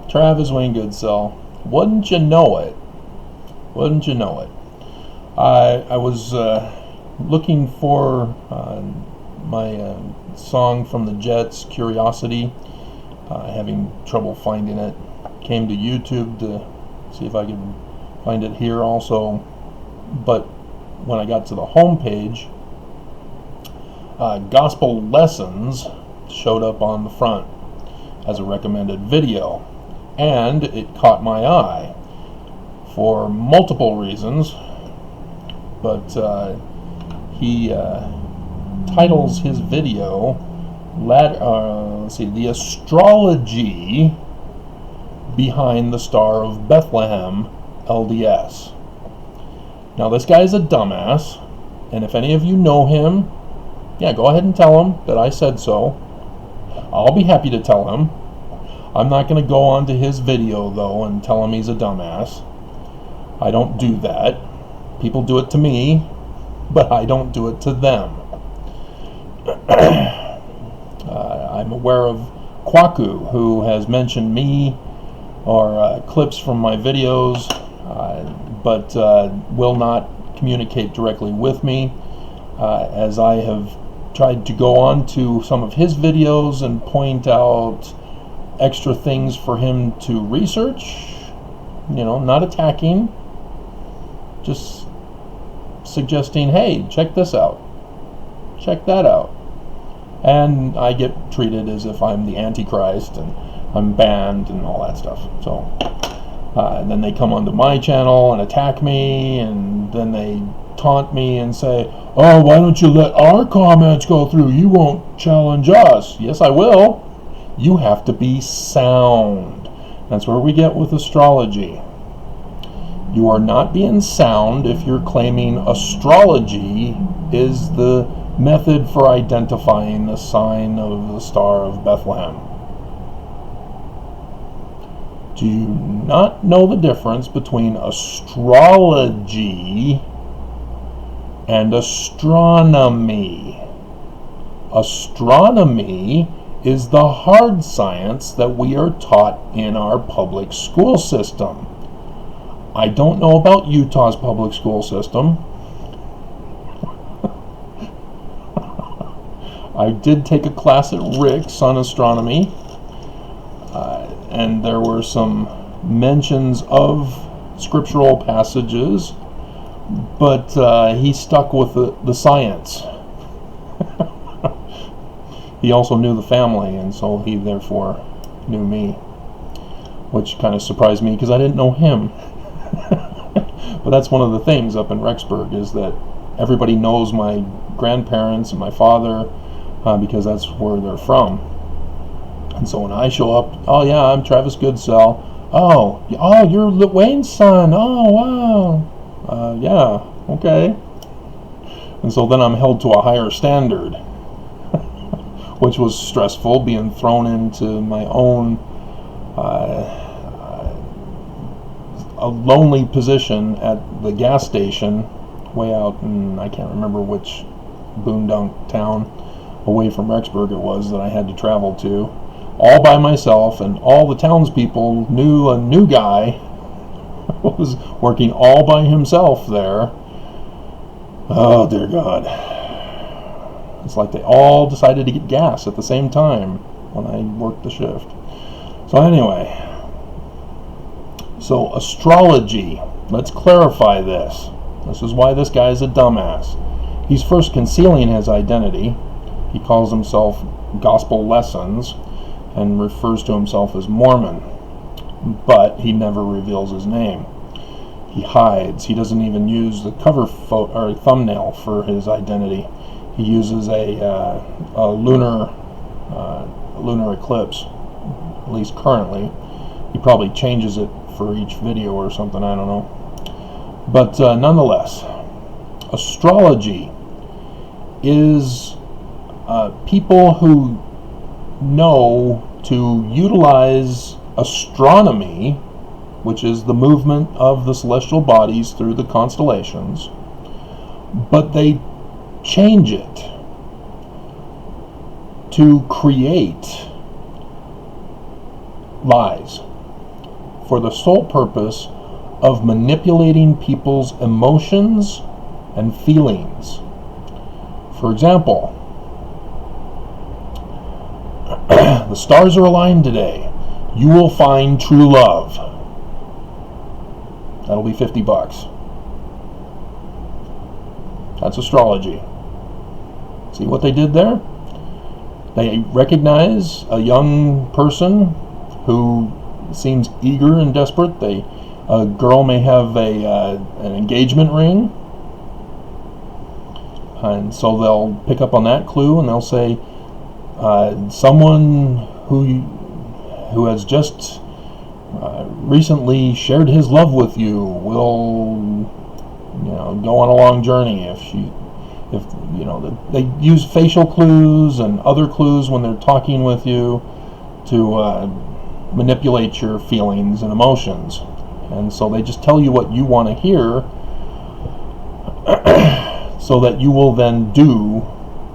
Travis Wayne Goodsell. Wouldn't you know it? Wouldn't you know it? I was looking for my song from the Jets, Curiosity, having trouble finding it. Came to YouTube to see if I could find it here also, but when I got to the home page, Gospel Lessons showed up on the front as a recommended video, and it caught my eye for multiple reasons, but he titles his video The Astrology Behind the Star of Bethlehem, LDS. Now this guy's a dumbass, and if any of you know him, yeah, go ahead and tell him that I said so. I'll be happy to tell him. I'm not going to go on to his video, though, and tell him he's a dumbass. I don't do that. People do it to me, but I don't do it to them. I'm aware of Kwaku, who has mentioned me or clips from my videos, but will not communicate directly with me, as I have tried to go on to some of his videos and point out extra things for him to research, not attacking, just suggesting, hey, check this out, check that out. And I get treated as if I'm the Antichrist and I'm banned and all that stuff. So and then they come onto my channel and attack me, and then they taunt me and say, oh, why don't you let our comments go through? You won't challenge us. Yes, I will. You have to be sound. That's where we get with astrology. You are not being sound if you're claiming astrology is the method for identifying the sign of the Star of Bethlehem. Do you not know the difference between astrology and astronomy? Astronomy is the hard science that we are taught in our public school system. I don't know about Utah's public school system. I did take a class at Rick's on astronomy, and there were some mentions of scriptural passages, but he stuck with the science. He also knew the family, and so he therefore knew me, which kind of surprised me because I didn't know him. But that's one of the things up in Rexburg, is that everybody knows my grandparents and my father, because that's where they're from. And so when I show up, oh yeah, I'm Travis Goodsell. Oh, you're Wayne's son. Oh, wow. Yeah, okay. And so then I'm held to a higher standard, which was stressful, being thrown into my own a lonely position at the gas station way out in, I can't remember which boondunk town away from Rexburg it was that I had to travel to, all by myself, and all the townspeople knew a new guy was working all by himself there. Oh dear God. It's like they all decided to get gas at the same time when I worked the shift. So anyway, so astrology, let's clarify this. This is why this guy is a dumbass. He's first concealing his identity. He calls himself Gospel Lessons and refers to himself as Mormon, but he never reveals his name. He hides. He doesn't even use the cover photo or thumbnail for his identity. He uses a lunar eclipse, at least currently. He probably changes it for each video or something, I don't know. But nonetheless, astrology is people who know to utilize astronomy, which is the movement of the celestial bodies through the constellations, but they change it to create lies. for the sole purpose of manipulating people's emotions and feelings. For example, the stars are aligned today. You will find true love. That'll be $50. That's astrology. See what they did there? They recognize a young person who seems eager and desperate. A girl may have an engagement ring, and so they'll pick up on that clue, and they'll say, someone who has just recently shared his love with you will, go on a long journey. They use facial clues and other clues when they're talking with you to manipulate your feelings and emotions. And so they just tell you what you want to hear so that you will then do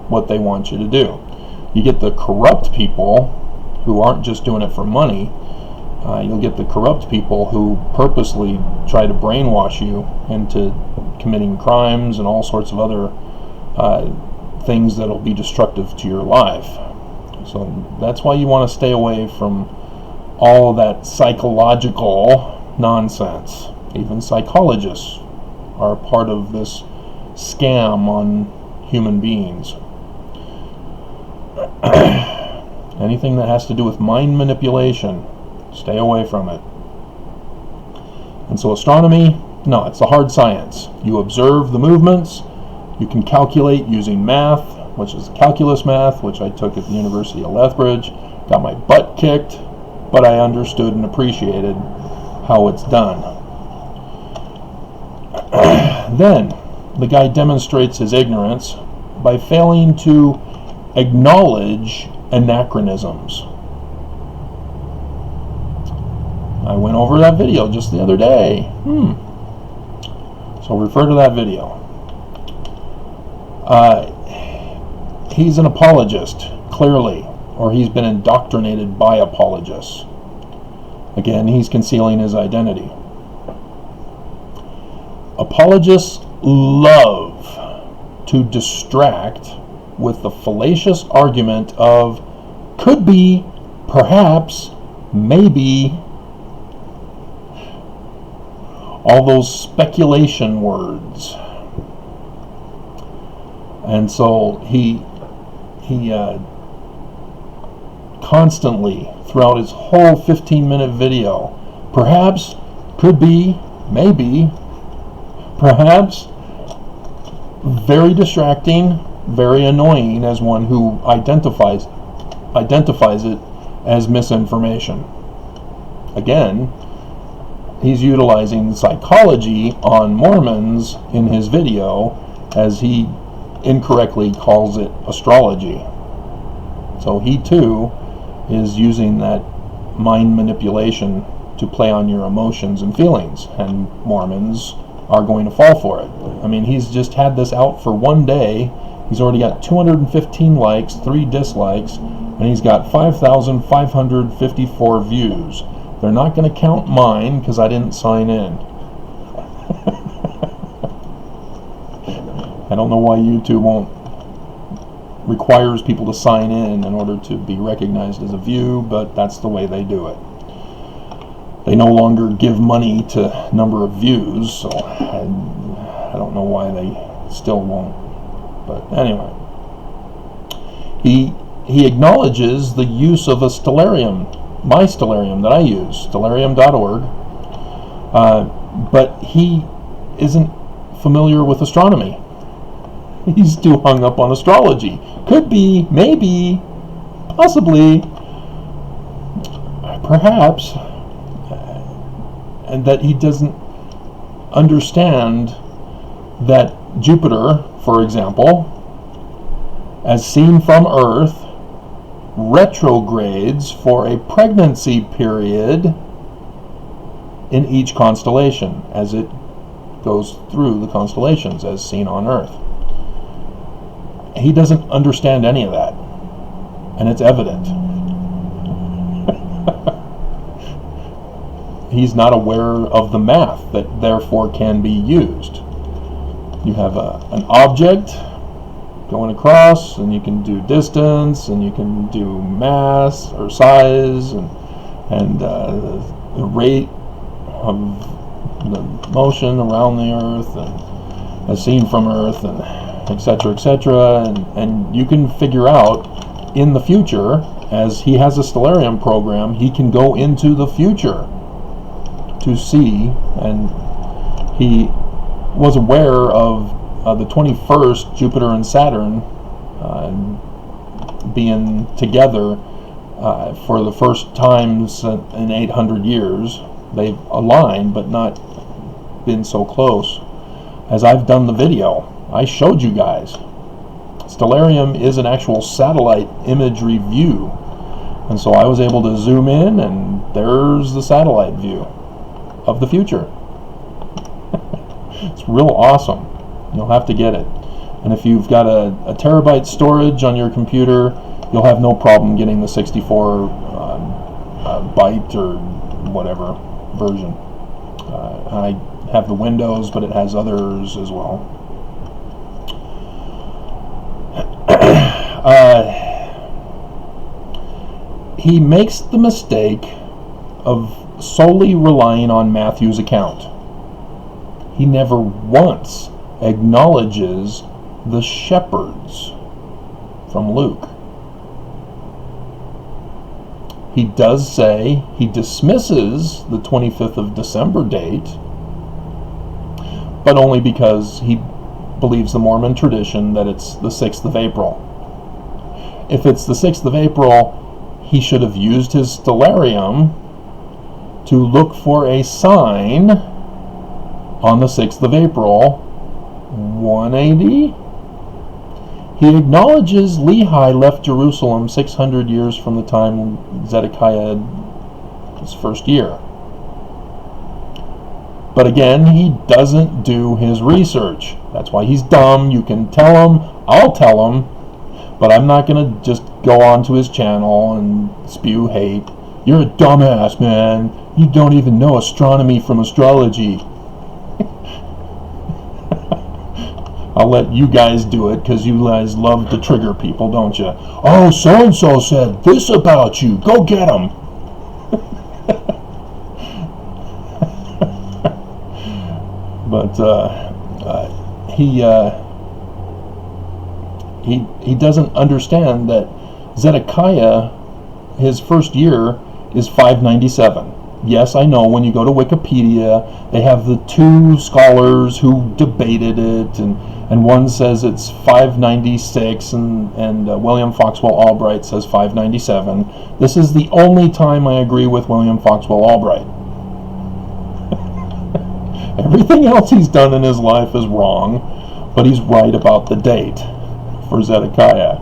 what they want you to do. You get the corrupt people who aren't just doing it for money. You'll get the corrupt people who purposely try to brainwash you into committing crimes and all sorts of other things that will be destructive to your life. So that's why you want to stay away from all of that psychological nonsense. Even psychologists are part of this scam on human beings. Anything that has to do with mind manipulation, stay away from it. And so astronomy, no, it's a hard science. You observe the movements, you can calculate using math, which is calculus math, which I took at the University of Lethbridge. Got my butt kicked, but I understood and appreciated how it's done. Then the guy demonstrates his ignorance by failing to acknowledge anachronisms. I went over that video just the other day. So refer to that video. He's an apologist, clearly, or he's been indoctrinated by apologists. Again, he's concealing his identity. Apologists love to distract with the fallacious argument of could be, perhaps, maybe, all those speculation words. And so he constantly, throughout his whole 15-minute video, perhaps, could be, maybe, perhaps, very distracting, very annoying as one who identifies it as misinformation. Again, he's utilizing psychology on Mormons in his video as he incorrectly calls it astrology. So he too is using that mind manipulation to play on your emotions and feelings, and Mormons are going to fall for it. I mean, he's just had this out for one day. He's already got 215 likes, 3 dislikes, and he's got 5,554 views. They're not going to count mine because I didn't sign in. I don't know why YouTube requires people to sign in order to be recognized as a view, but that's the way they do it. They no longer give money to number of views, so I don't know why they still won't. But anyway, he acknowledges the use of a stellarium, my stellarium that I use, stellarium.org, but he isn't familiar with astronomy. He's too hung up on astrology. Could be, maybe, possibly, perhaps, and that he doesn't understand that Jupiter, for example, as seen from Earth, retrogrades for a pregnancy period in each constellation as it goes through the constellations as seen on Earth. He doesn't understand any of that, and it's evident. he's not aware of the math that therefore can be used. You have an object going across, and you can do distance, and you can do mass or size, and the rate of the motion around the Earth, and as seen from Earth, and etc., etc., and you can figure out in the future, as he has a Stellarium program, he can go into the future to see, and he was aware of the 21st, Jupiter and Saturn being together for the first times in 800 years. They've aligned, but not been so close. As I've done the video, I showed you guys. Stellarium is an actual satellite imagery view. And so I was able to zoom in, and there's the satellite view of the future. It's real awesome. You'll have to get it. And if you've got a terabyte storage on your computer, you'll have no problem getting the 64 byte or whatever version. I have the Windows, but it has others as well. He makes the mistake of solely relying on Matthew's account. He never once acknowledges the shepherds from Luke. He does say he dismisses the 25th of December date, but only because he believes the Mormon tradition that it's the 6th of April. If it's the 6th of April, he should have used his Stellarium to look for a sign on the 6th of April, 180. He acknowledges Lehi left Jerusalem 600 years from the time Zedekiah's first year. But again, he doesn't do his research. That's why he's dumb. You can tell him, I'll tell him, but I'm not going to just go onto his channel and spew hate. You're a dumbass, man. You don't even know astronomy from astrology. I'll let you guys do it, because you guys love to trigger people, don't you? Oh, so-and-so said this about you. Go get him. But he doesn't understand that Zedekiah, his first year, is 597. Yes, I know, when you go to Wikipedia, they have the two scholars who debated it, and one says it's 596, and William Foxwell Albright says 597. This is the only time I agree with William Foxwell Albright. Everything else he's done in his life is wrong, but he's right about the date for Zedekiah.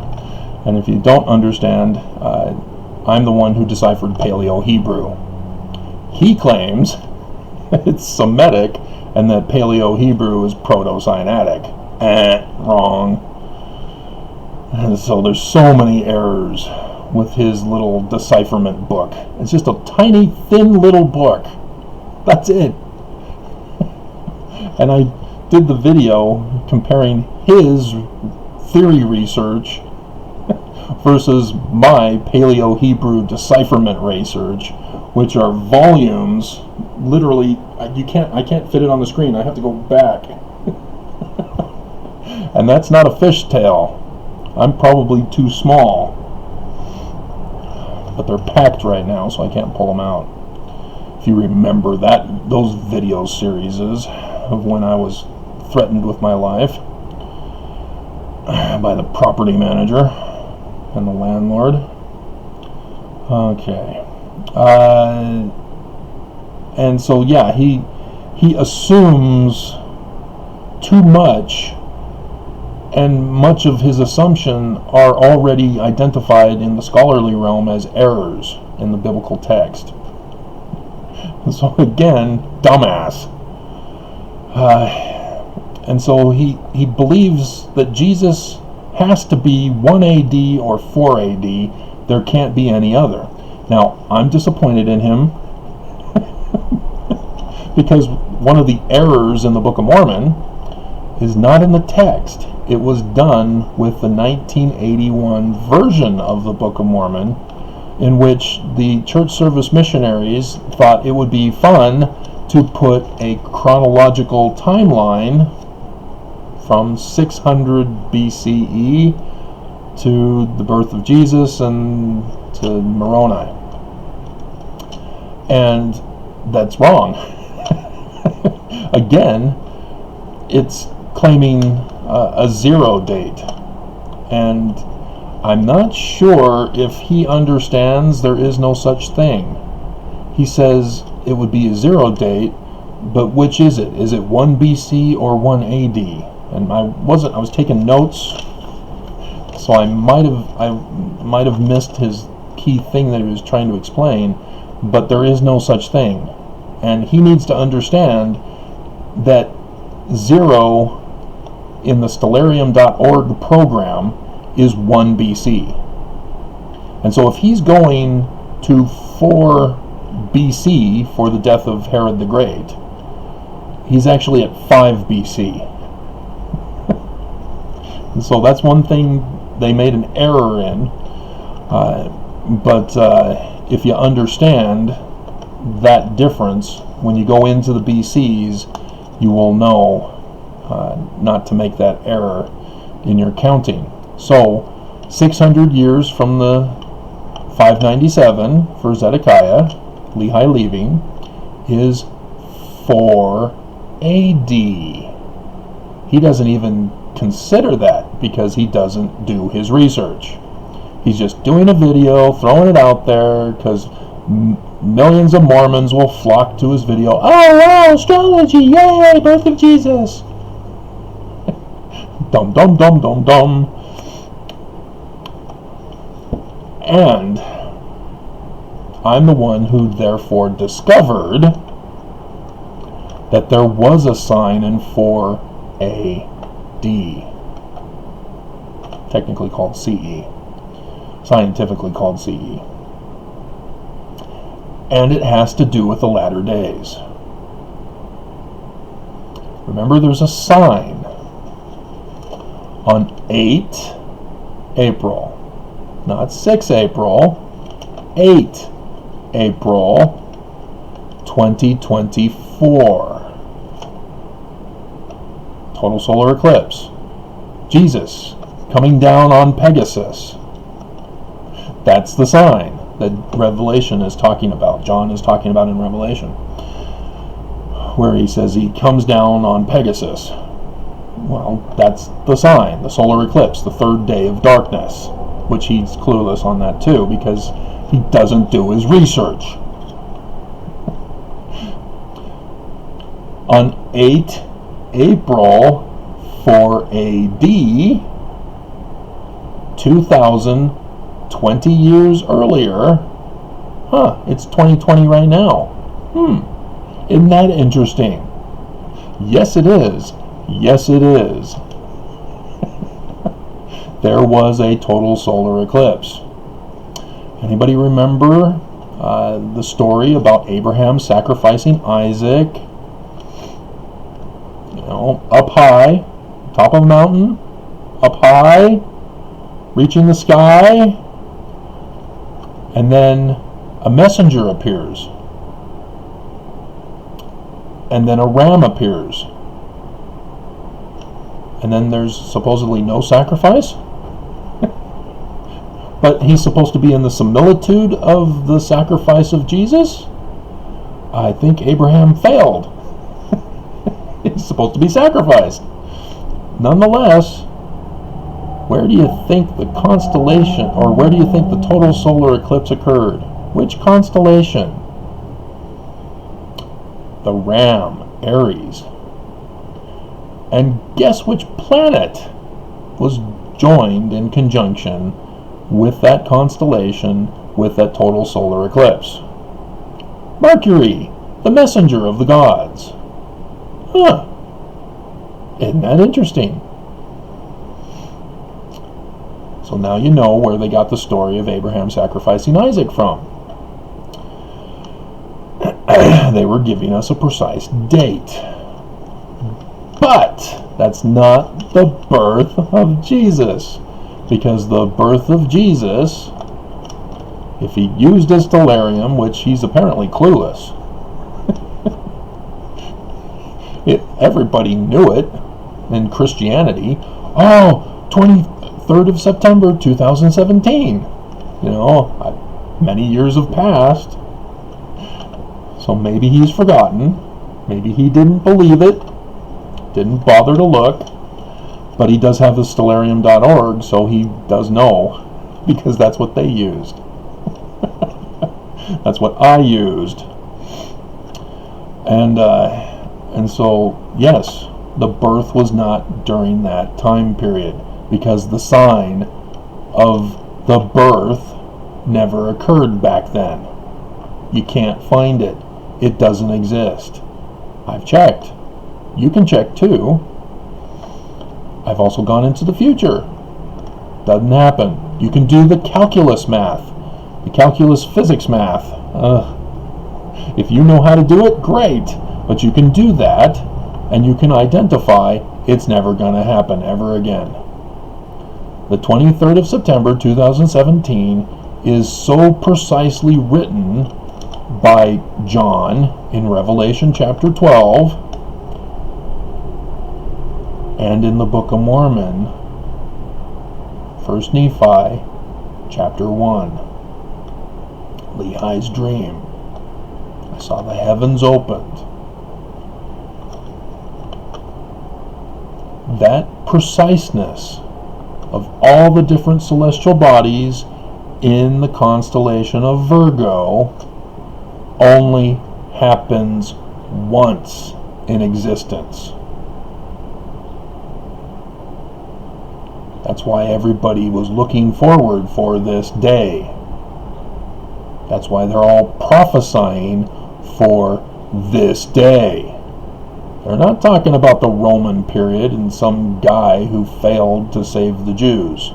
And if you don't understand, I'm the one who deciphered Paleo-Hebrew. He claims it's Semitic and that Paleo-Hebrew is Proto-Sinaitic. Wrong. And so there's so many errors with his little decipherment book. It's just a tiny, thin little book. That's it. And I did the video comparing his theory research versus my Paleo-Hebrew decipherment research, which are volumes. Literally, I can't fit it on the screen. I have to go back. And that's not a fishtail. I'm probably too small. But they're packed right now, so I can't pull them out. If you remember those video series of when I was threatened with my life by the property manager and the landlord. Okay. And so yeah, he assumes too much, and much of his assumption are already identified in the scholarly realm as errors in the biblical text. So again, dumbass. And so he believes that Jesus has to be 1 AD or 4 AD. There can't be any other. Now, I'm disappointed in him Because one of the errors in the Book of Mormon is not in the text. It was done with the 1981 version of the Book of Mormon, in which the church service missionaries thought it would be fun to put a chronological timeline from 600 BCE to the birth of Jesus and to Moroni. And that's wrong. Again, it's claiming a zero date. And I'm not sure if he understands there is no such thing. He says it would be a zero date, but which is it? Is it 1 BC or 1 AD? And I was taking notes, so I might have missed his key thing that he was trying to explain, but there is no such thing. And he needs to understand that zero in the stellarium.org program is 1 BC. And so if he's going to 4 BC for the death of Herod the Great, he's actually at 5 BC. And so that's one thing they made an error in. But if you understand that difference, when you go into the BCs, you will know not to make that error in your counting. So 600 years from the 597 for Zedekiah, Lehi leaving, is 4 AD. He doesn't even consider that because he doesn't do his research. He's just doing a video, throwing it out there because millions of Mormons will flock to his video. Oh wow, astrology, yay, birth of Jesus. Dum dum dum dum dum. And I'm the one who therefore discovered that there was a sign in 4 AD, technically called CE, scientifically called CE. And it has to do with the latter days. Remember, there's a sign on 8 April, not 6 April, 8 April 2024. Total solar eclipse. Jesus coming down on Pegasus. That's the sign that Revelation is talking about. John is talking about in Revelation, where he says he comes down on Pegasus. Well, that's the sign, the solar eclipse, the third day of darkness, which he's clueless on that too because he doesn't do his research. On 8 April 4 AD, 2020 years earlier, it's 2020 right now. Isn't that interesting? Yes, it is. Yes, it is. There was a total solar eclipse. Anybody remember the story about Abraham sacrificing Isaac? You know, up high, top of a mountain, up high, reaching the sky, and then a messenger appears, and then a ram appears, and then there's supposedly no sacrifice. But he's supposed to be in the similitude of the sacrifice of Jesus? I think Abraham failed. He's supposed to be sacrificed. Nonetheless, where do you think the constellation, or where do you think the total solar eclipse occurred? Which constellation? The Ram, Aries. And guess which planet was joined in conjunction with that constellation, with that total solar eclipse? Mercury, the messenger of the gods. Isn't that interesting? So now you know where they got the story of Abraham sacrificing Isaac from. they were giving us a precise date. But that's not the birth of Jesus, because the birth of Jesus, if he used his stellarium, which he's apparently clueless, everybody knew it in Christianity. Oh, 23rd of September 2017. You know, many years have passed, so maybe he's forgotten. Maybe he didn't believe it, didn't bother to look, but he does have the stellarium.org, so he does know, because that's what they used. That's what I used. And so, yes, the birth was not during that time period, because the sign of the birth never occurred back then. You can't find it. It doesn't exist. I've checked. You can check too. I've also gone into the future. Doesn't happen. You can do the calculus math, the calculus physics math. If you know how to do it, great. But you can do that, and you can identify it's never going to happen ever again. The 23rd of September 2017 is so precisely written by John in Revelation chapter 12 and in the Book of Mormon, 1 Nephi chapter 1. Lehi's dream. I saw the heavens opened. That preciseness of all the different celestial bodies in the constellation of Virgo only happens once in existence. That's why everybody was looking forward for this day. That's why they're all prophesying for this day. They're not talking about the Roman period and some guy who failed to save the Jews,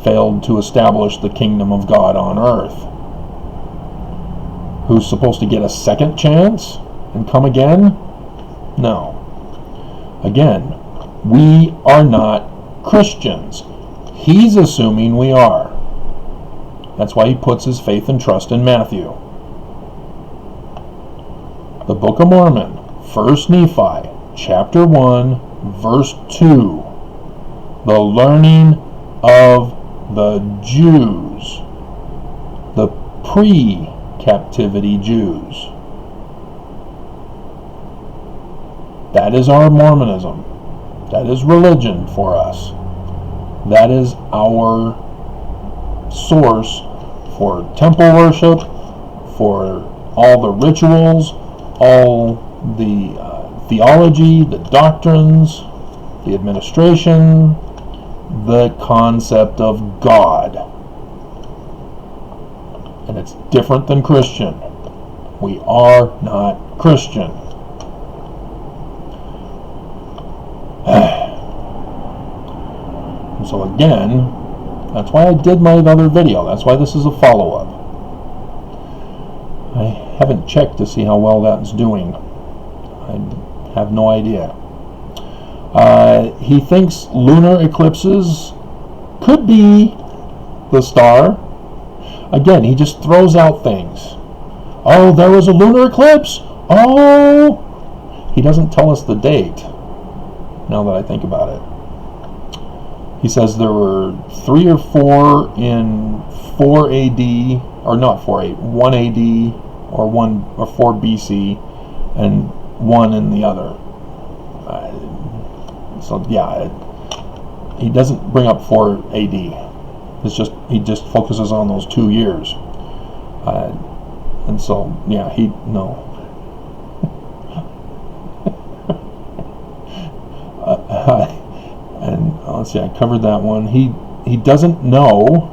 failed to establish the kingdom of God on earth, who's supposed to get a second chance and come again? No. Again, we are not Christians. He's assuming we are. That's why he puts his faith and trust in Matthew. The Book of Mormon, 1 Nephi, chapter 1, verse 2. The learning of the Jews, the pre-captivity Jews. That is our Mormonism. That is religion for us. That is our source for temple worship, for all the rituals, all the theology, the doctrines, the administration, the concept of God. And it's different than Christian. We are not Christian. And so again, that's why I did my other video. That's why this is a follow-up. I haven't checked to see how well that's doing. I have no idea. He thinks lunar eclipses could be the star. Again, he just throws out things. Oh, there was a lunar eclipse. Oh, he doesn't tell us the date, now that I think about it. He says there were 3 or 4 in 4 AD, or not 4 AD, 1 AD, or 1 or 4 BC, and 1 in the other. So yeah, he doesn't bring up 4 AD. It's just he just focuses on those 2 years, and so yeah, no. And let's see, I covered that one. He doesn't know.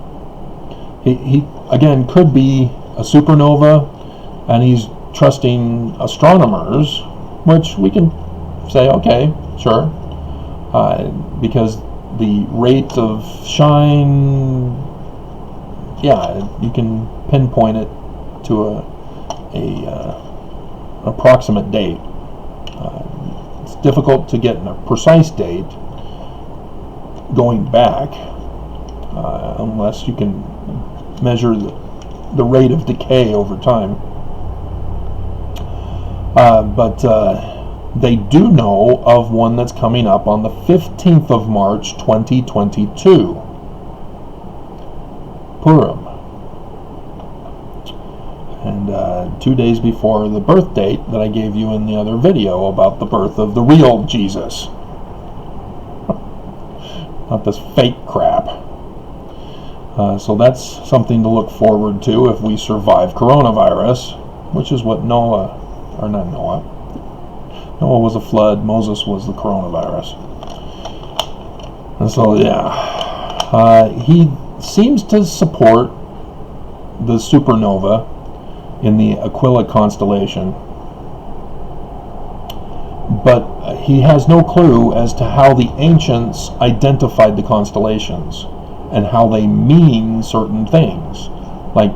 He again could be a supernova, and he's trusting astronomers, which we can say, okay, sure, because the rate of shine, yeah, you can pinpoint it to approximate date. It's difficult to get a precise date going back unless you can measure the rate of decay over time. But they do know of one that's coming up on the 15th of March 2022, Purim. And 2 days before the birth date that I gave you in the other video about the birth of the real Jesus. Not this fake crap. So that's something to look forward to if we survive coronavirus, which is what Noah was a flood, Moses was the coronavirus. And so, yeah, he seems to support the supernova in the Aquila constellation, but he has no clue as to how the ancients identified the constellations and how they mean certain things. Like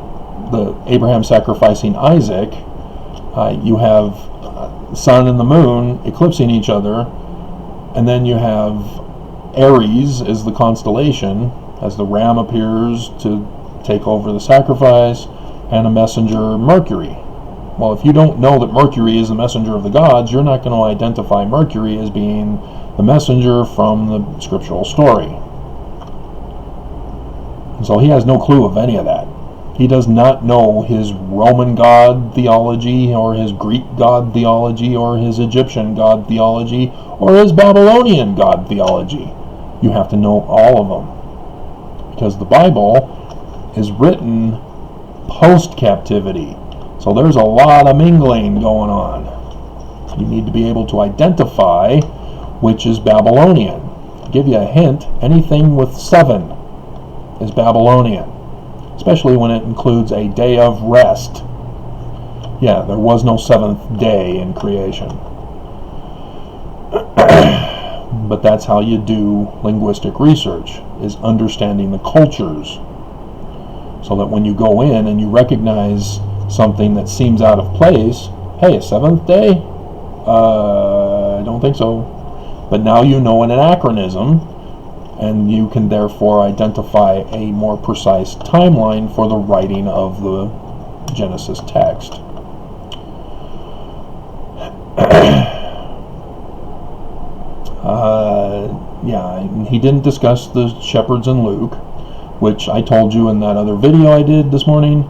the Abraham sacrificing Isaac, you have sun and the moon eclipsing each other, and then you have Aries as the constellation as the ram appears to take over the sacrifice, and a messenger, Mercury. Well, if you don't know that Mercury is the messenger of the gods, you're not going to identify Mercury as being the messenger from the scriptural story. And so he has no clue of any of that. He does not know his Roman god theology, or his Greek god theology, or his Egyptian god theology, or his Babylonian god theology. You have to know all of them, because the Bible is written post-captivity. So there's a lot of mingling going on. You need to be able to identify which is Babylonian. I'll give you a hint, anything with 7 is Babylonian, especially when it includes a day of rest. Yeah, there was no 7th day in creation. But that's how you do linguistic research, is understanding the cultures, so that when you go in and you recognize something that seems out of place, hey, a 7th day? I don't think so. But now you know an anachronism, and you can therefore identify a more precise timeline for the writing of the Genesis text. Yeah, he didn't discuss the shepherds in Luke, which I told you in that other video I did this morning.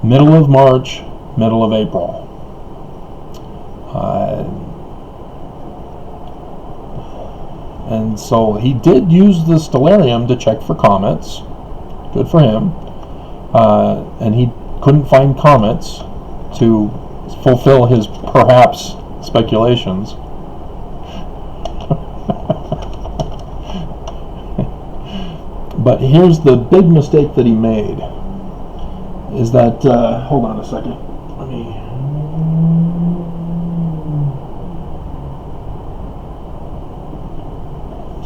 Middle of March, middle of April. And so he did use the stellarium to check for comets. Good for him. And he couldn't find comets to fulfill his perhaps speculations. But here's the big mistake that he made, is that, hold on a second, let me,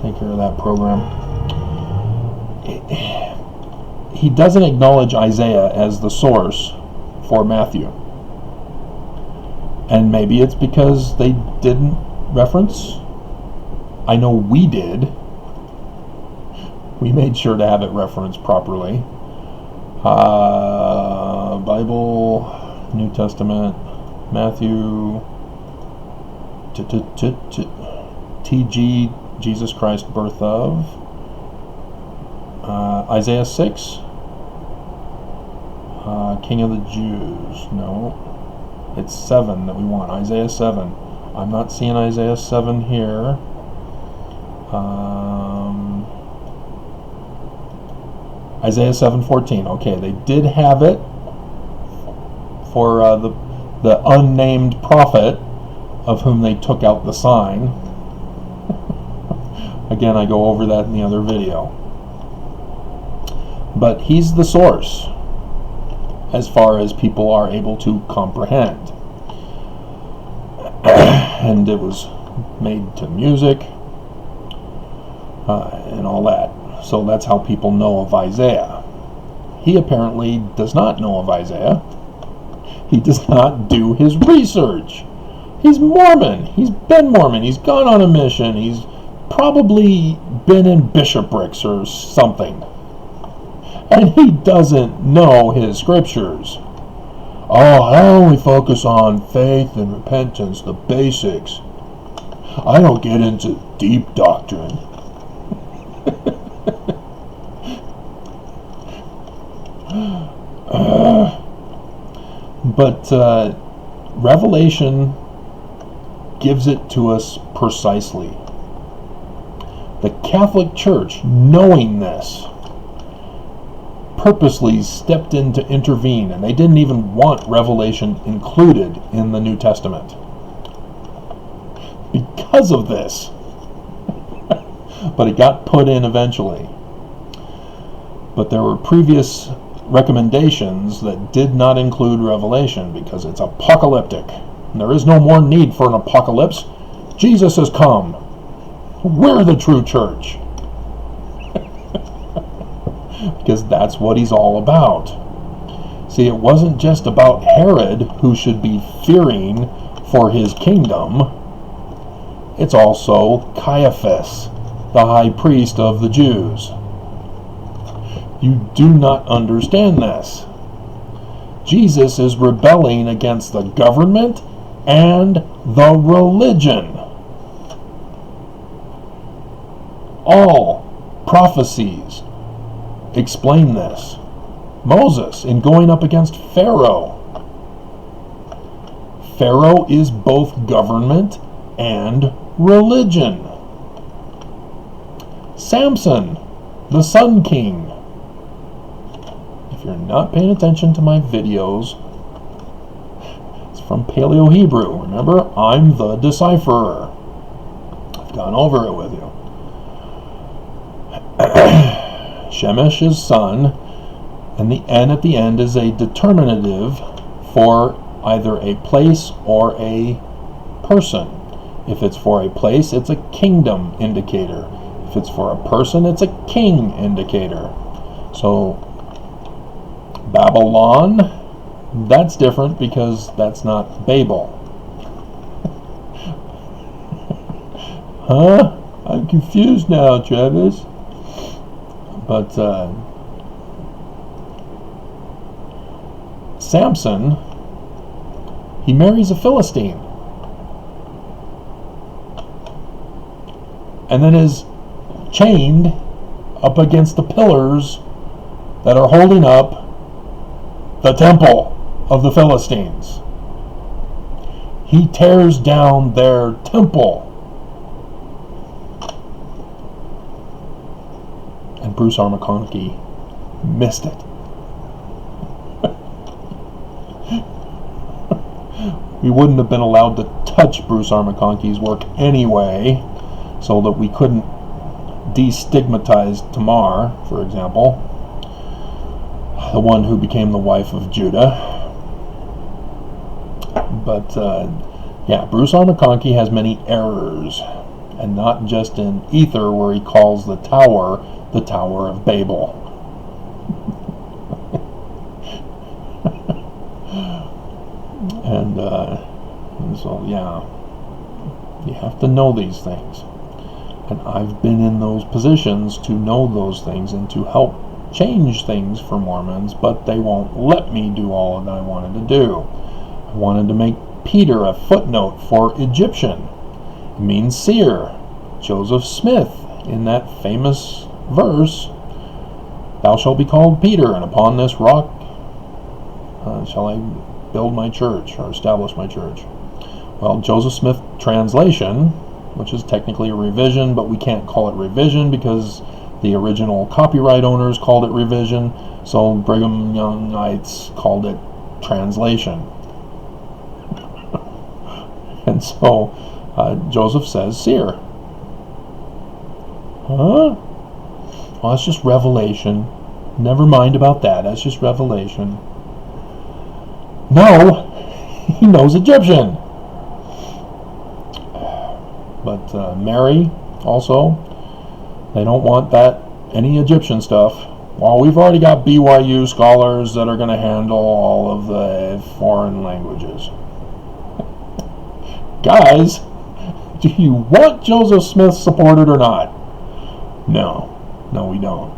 take care of that program. He doesn't acknowledge Isaiah as the source for Matthew. And maybe it's because they didn't reference. I know we did. We made sure to have it referenced properly. Bible, New Testament, Matthew, TG, Jesus Christ, birth of, Isaiah 6, King of the Jews. No, it's 7 that we want. Isaiah 7. I'm not seeing Isaiah 7 here. Isaiah 7:14. Okay, they did have it for the unnamed prophet of whom they took out the sign. Again, I go over that in the other video. But he's the source as far as people are able to comprehend. And it was made to music and all that. So that's how people know of Isaiah. He apparently does not know of Isaiah. He does not do his research. He's Mormon. He's been Mormon. He's gone on a mission. He's probably been in bishoprics or something. And he doesn't know his scriptures. Oh, I only focus on faith and repentance, the basics. I don't get into deep doctrine. But Revelation gives it to us precisely. The Catholic Church, knowing this, purposely stepped in to intervene, and they didn't even want Revelation included in the New Testament because of this. But it got put in eventually. But there were previous recommendations that did not include Revelation because it's apocalyptic. And there is no more need for an apocalypse. Jesus has come. We're the true church. Because that's what he's all about. See, it wasn't just about Herod, who should be fearing for his kingdom. It's also Caiaphas, the high priest of the Jews. You do not understand this. Jesus is rebelling against the government and the religion. All prophecies explain this. Moses, in going up against Pharaoh. Pharaoh is both government and religion. Samson, the Sun King. If you're not paying attention to my videos, it's from Paleo-Hebrew. Remember, I'm the decipherer. I've gone over it with you. Shemesh is son, and the N at the end is a determinative for either a place or a person. If it's for a place, it's a kingdom indicator. If it's for a person, it's a king indicator. So Babylon, that's different because that's not Babel. Huh? I'm confused now, Travis. But Samson, he marries a Philistine. And then is chained up against the pillars that are holding up the temple of the Philistines. He tears down their temple. And Bruce R. McConaughey missed it. We wouldn't have been allowed to touch Bruce R. McConaughey's work anyway, so that we couldn't destigmatize Tamar, for example, the one who became the wife of Judah. But yeah, Bruce R. McConaughey has many errors, and not just in Ether, where he calls the Tower of Babel. And so, yeah, you have to know these things. And I've been in those positions to know those things and to help change things for Mormons, but they won't let me do all that I wanted to do. I wanted to make Peter a footnote for Egyptian. It means seer. Joseph Smith, in that famous verse, "Thou shalt be called Peter, and upon this rock shall I build my church," or establish my church. Well, Joseph Smith translation, which is technically a revision, but we can't call it revision because the original copyright owners called it revision, so Brigham Youngites called it translation. And so Joseph says seer. Huh? Well, that's just revelation. Never mind about that. That's just revelation. No, he knows Egyptian. But Mary also, they don't want that, any Egyptian stuff. Well, we've already got BYU scholars that are going to handle all of the foreign languages. Guys, do you want Joseph Smith supported or not? No. No, we don't.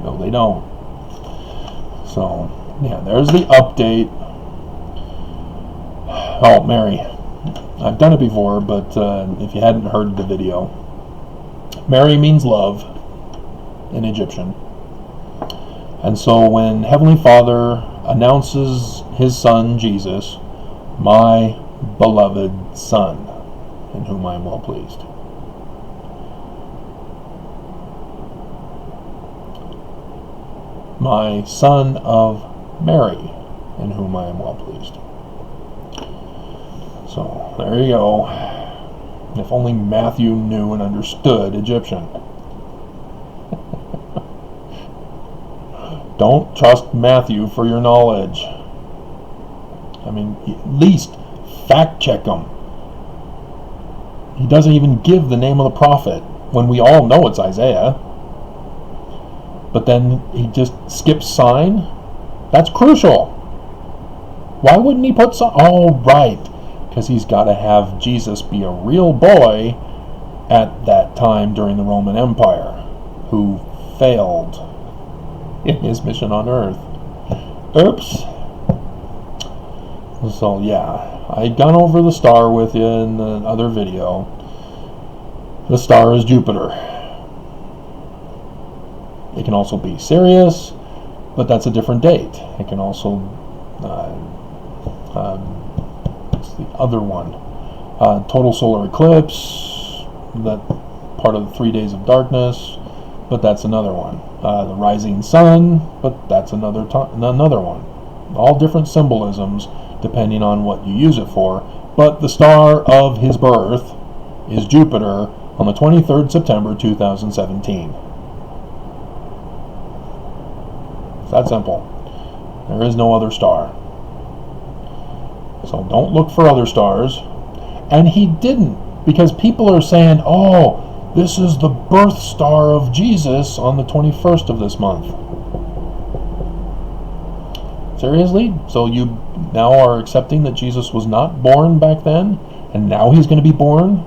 No, they don't. So, yeah, there's the update. Oh, Mary. I've done it before, but if you hadn't heard the video, Mary means love in Egyptian. And so when Heavenly Father announces his son, Jesus, my beloved Son, in whom I am well pleased. My Son of Mary, in whom I am well pleased. So, there you go. If only Matthew knew and understood Egyptian. Don't trust Matthew for your knowledge. I mean, at least fact check him. He doesn't even give the name of the prophet when we all know it's Isaiah. But then he just skips sign. That's crucial. Why wouldn't he put some? Oh, right. Because he's got to have Jesus be a real boy at that time during the Roman Empire, who failed in his mission on earth. Oops. So yeah, I'd gone over the star with you in the other video. The star is Jupiter. It can also be Sirius, but that's a different date. It can also, what's the other one? Total solar eclipse, that part of the 3 days of darkness, but that's another one. The rising sun, but that's another one. All different symbolisms depending on what you use it for, but the star of his birth is Jupiter on the 23rd September 2017. It's that simple. There is no other star. So don't look for other stars. And he didn't, because people are saying, oh, this is the birth star of Jesus on the 21st of this month. Seriously? So you now are accepting that Jesus was not born back then, and now he's going to be born?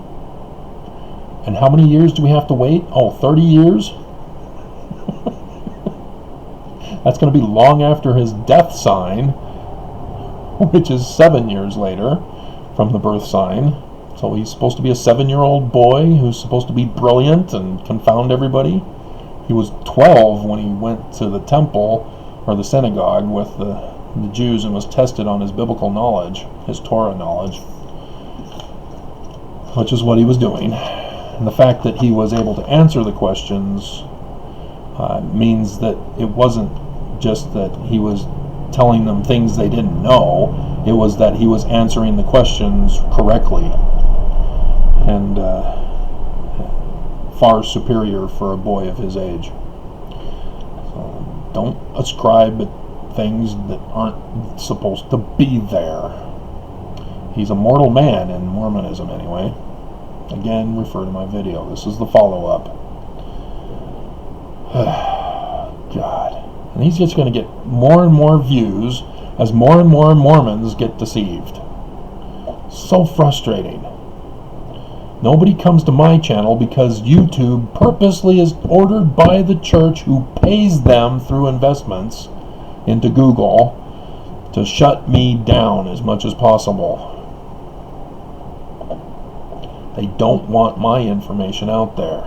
And how many years do we have to wait? Oh, 30 years? That's going to be long after his death sign, which is 7 years later from the birth sign. So he's supposed to be a 7-year-old boy who's supposed to be brilliant and confound everybody. He was 12 when he went to the temple or the synagogue with the Jews and was tested on his biblical knowledge, his Torah knowledge, which is what he was doing. And the fact that he was able to answer the questions means that it wasn't just that he was telling them things they didn't know. It was that he was answering the questions correctly and far superior for a boy of his age. So don't ascribe things that aren't supposed to be there. He's a mortal man in Mormonism anyway. Again, refer to my video. This is the follow-up. God. And he's just going to get more and more views as more and more Mormons get deceived. So frustrating. Nobody comes to my channel because YouTube purposely is ordered by the church, who pays them through investments into Google, to shut me down as much as possible. They don't want my information out there.